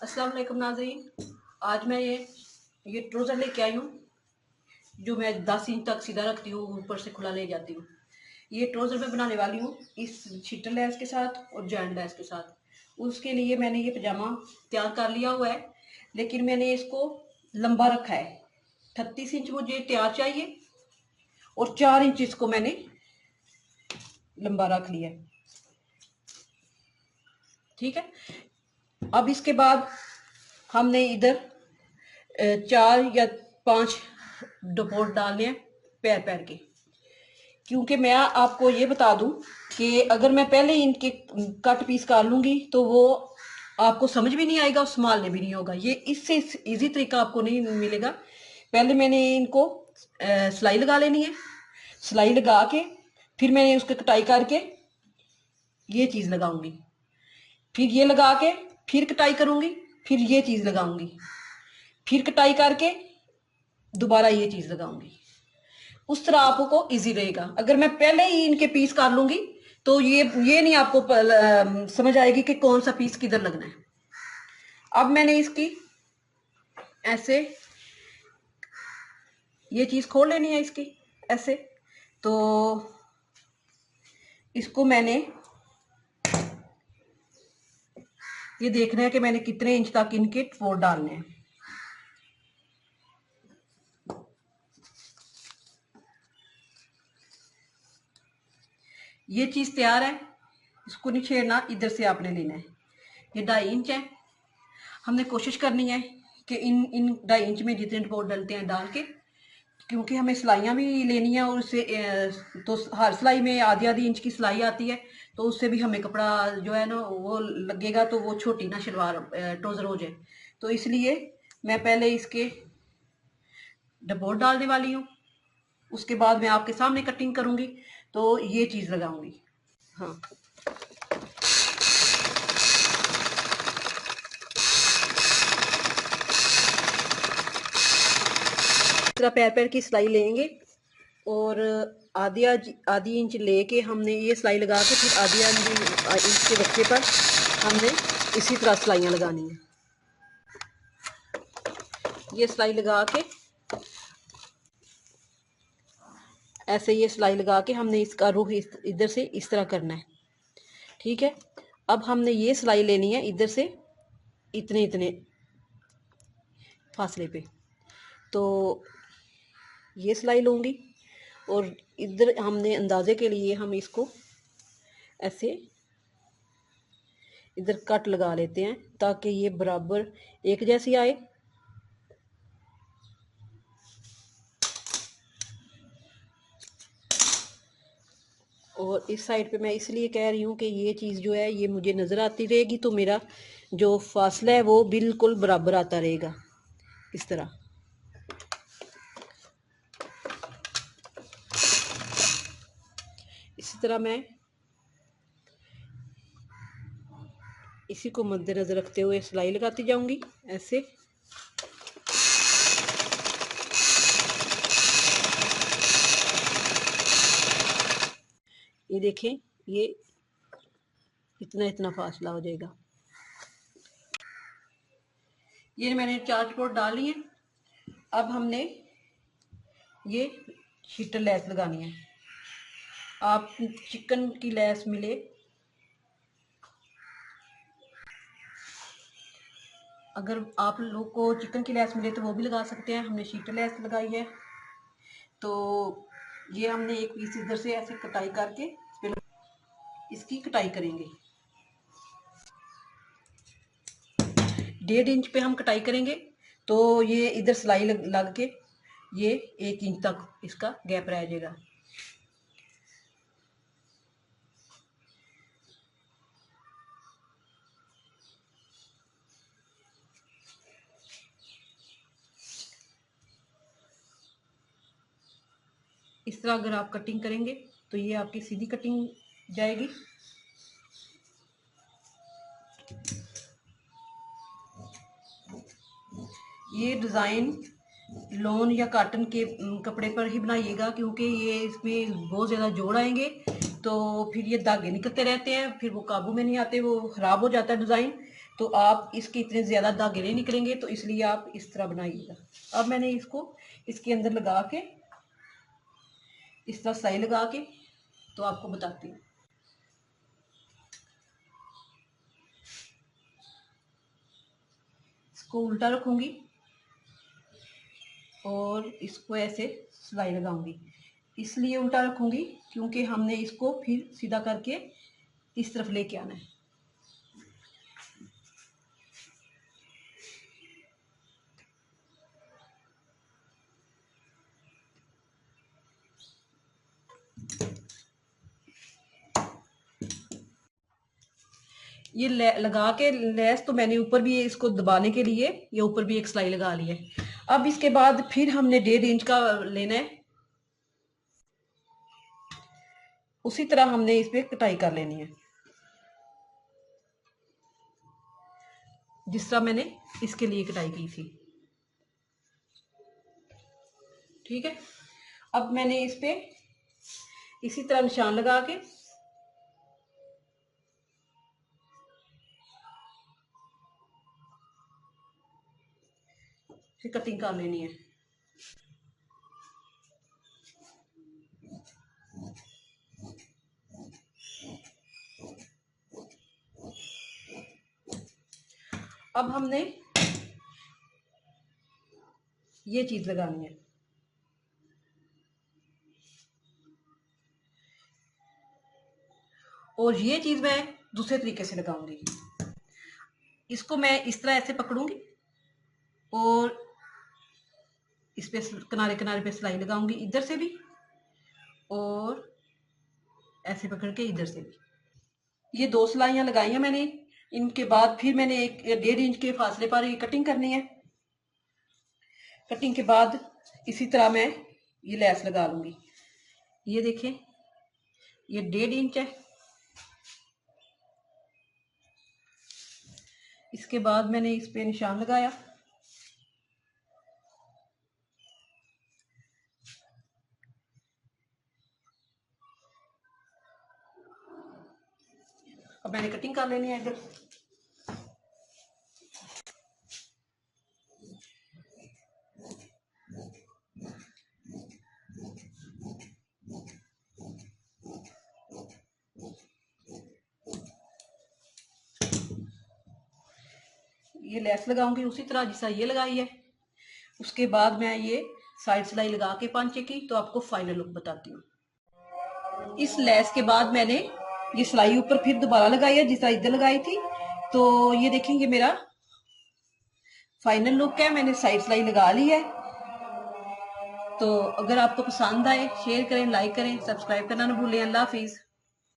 अस्सलाम वालेकुम नाज़रीन। आज मैं ये ट्राउज़र लेके आई हूँ जो मैं 10 इंच तक सीधा रखती हूँ, ऊपर से खुला ले जाती हूँ। ये ट्राउज़र मैं बनाने वाली हूँ इस शीटर लेस के साथ और जॉइंट लेस के साथ। उसके लिए मैंने ये पजामा तैयार कर लिया हुआ है, लेकिन मैंने इसको लंबा रखा है। 38 इंच मुझे तैयार चाहिए और 4 इंच इसको मैंने लंबा रख लिया है। ठीक है। अब इसके बाद हमने इधर 4 या 5 डपोट डालने हैं पैर पैर के, क्योंकि मैं आपको ये बता दूं कि अगर मैं पहले इनके कट पीस कर लूंगी तो वो आपको समझ भी नहीं आएगा और संभालने भी नहीं होगा। ये इससे इजी तरीका आपको नहीं मिलेगा। पहले मैंने इनको सिलाई लगा लेनी है। सिलाई लगा के फिर मैंने उसकी कटाई करके ये चीज़ लगाऊंगी, फिर ये लगा के फिर कटाई करूंगी, फिर ये चीज़ लगाऊंगी, फिर कटाई करके दोबारा ये चीज़ लगाऊंगी। उस तरह आपको इजी रहेगा। अगर मैं पहले ही इनके पीस कर लूंगी तो ये नहीं आपको समझ आएगी कि कौन सा पीस किधर लगना है। अब मैंने इसकी ऐसे ये चीज़ खोल लेनी है इसकी ऐसे। तो इसको मैंने ये देखना है कि मैंने कितने इंच तक इनके फोल्ड डालने हैं। ये चीज़ तैयार है, इसको नहीं छेड़ना, इधर से आपने लेना है। ये 2.5 इंच है। हमने कोशिश करनी है कि इन 2.5 इंच में जितने डपोट डलते हैं डाल के, क्योंकि हमें सिलाइयाँ भी लेनी है और उससे तो हर सिलाई में आधी आधी इंच की सिलाई आती है, तो उससे भी हमें कपड़ा जो है ना वो लगेगा, तो वो छोटी ना शलवार ट्राउज़र हो जाए। तो इसलिए मैं पहले इसके डपोट डालने वाली हूँ, उसके बाद मैं आपके सामने कटिंग करूँगी तो ये चीज़ लगाऊंगी। हाँ, इस तरह पैर पैर की सिलाई लेंगे और आधी आधी इंच लेके हमने ये सिलाई लगा के फिर आधी आधी इंच के बच्चे पर हमने इसी तरह सिलाइयाँ लगानी है। ये सिलाई लगा के ऐसे ये सिलाई लगा के हमने इसका रुख इधर से इस तरह करना है। ठीक है। अब हमने ये सिलाई लेनी है इधर से इतने इतने फासले पे। तो ये सिलाई लूँगी और इधर हमने अंदाजे के लिए हम इसको ऐसे इधर कट लगा लेते हैं ताकि ये बराबर एक जैसी आए। और इस साइड पे मैं इसलिए कह रही हूँ कि ये चीज़ जो है ये मुझे नज़र आती रहेगी, तो मेरा जो फासला है वो बिल्कुल बराबर आता रहेगा इस तरह। इसी तरह मैं इसी को मद्देनज़र रखते हुए सिलाई लगाती जाऊंगी ऐसे। ये देखें, ये इतना इतना फासला हो जाएगा। ये मैंने 4 डपोट डाली है। अब हमने ये शीटर लेस लगानी है। आप चिकन की लेस मिले, अगर आप लोग को चिकन की लेस मिले तो वो भी लगा सकते हैं। हमने शीटर लेस लगाई है। तो ये हमने एक पीस इधर से ऐसे कटाई करके इसकी कटाई करेंगे। 1.5 इंच पे हम कटाई करेंगे, तो ये इधर सिलाई लग के ये 1 इंच तक इसका गैप रह जाएगा। इस तरह अगर आप कटिंग करेंगे तो ये आपकी सीधी कटिंग जाएगी। ये डिज़ाइन लॉन या कॉटन के कपड़े पर ही बनाइएगा, क्योंकि ये इसमें बहुत ज़्यादा जोड़ आएंगे तो फिर ये धागे निकलते रहते हैं, फिर वो काबू में नहीं आते, वो ख़राब हो जाता है डिज़ाइन। तो आप इसके इतने ज़्यादा धागे नहीं निकलेंगे, तो इसलिए आप इस तरह बनाइएगा। अब मैंने इसको इसके अंदर लगा के इस तरह सिलाई लगा के तो आपको बताती हूँ। इसको उल्टा रखूंगी और इसको ऐसे सिलाई लगाऊंगी। इसलिए उल्टा रखूंगी क्योंकि हमने इसको फिर सीधा करके इस तरफ लेके आना है। ये लगा के लेस तो मैंने ऊपर भी इसको दबाने के लिए ये ऊपर भी एक सिलाई लगा ली है। अब इसके बाद फिर हमने 1.5 इंच का लेना है। उसी तरह हमने इस पे कटाई कर लेनी है, जिस तरह मैंने इसके लिए कटाई की थी। ठीक है, अब मैंने इस पे इसी तरह निशान लगा के फिर कटिंग कर लेनी है। अब हमने ये चीज लगानी है, और ये चीज मैं दूसरे तरीके से लगाऊंगी। इसको मैं इस तरह ऐसे पकड़ूंगी और इस पे किनारे किनारे पे सिलाई लगाऊंगी, इधर से भी और ऐसे पकड़ के इधर से भी। ये 2 सिलाइयां लगाई हैं मैंने। इनके बाद फिर मैंने एक 1.5 इंच के फासले पर ये कटिंग करनी है। कटिंग के बाद इसी तरह मैं ये लेस लगा लूंगी। ये देखें, ये 1.5 इंच है। इसके बाद मैंने इस पे निशान लगाया। अब मैंने कटिंग कर लेनी है इधर। ये लेस लगाऊंगी उसी तरह जिस तरह ये लगाई है। उसके बाद मैं ये साइड सिलाई लगा के पांचे की तो आपको फाइनल लुक बताती हूँ। इस लेस के बाद मैंने ये सिलाई ऊपर फिर दोबारा लगाई है जिस तरह इधर लगाई थी। तो ये देखेंगे मेरा फाइनल लुक है। मैंने साइड सिलाई लगा ली है। तो अगर आपको पसंद आए शेयर करें, लाइक करें, सब्सक्राइब करना ना भूलें। अल्लाह हाफिज।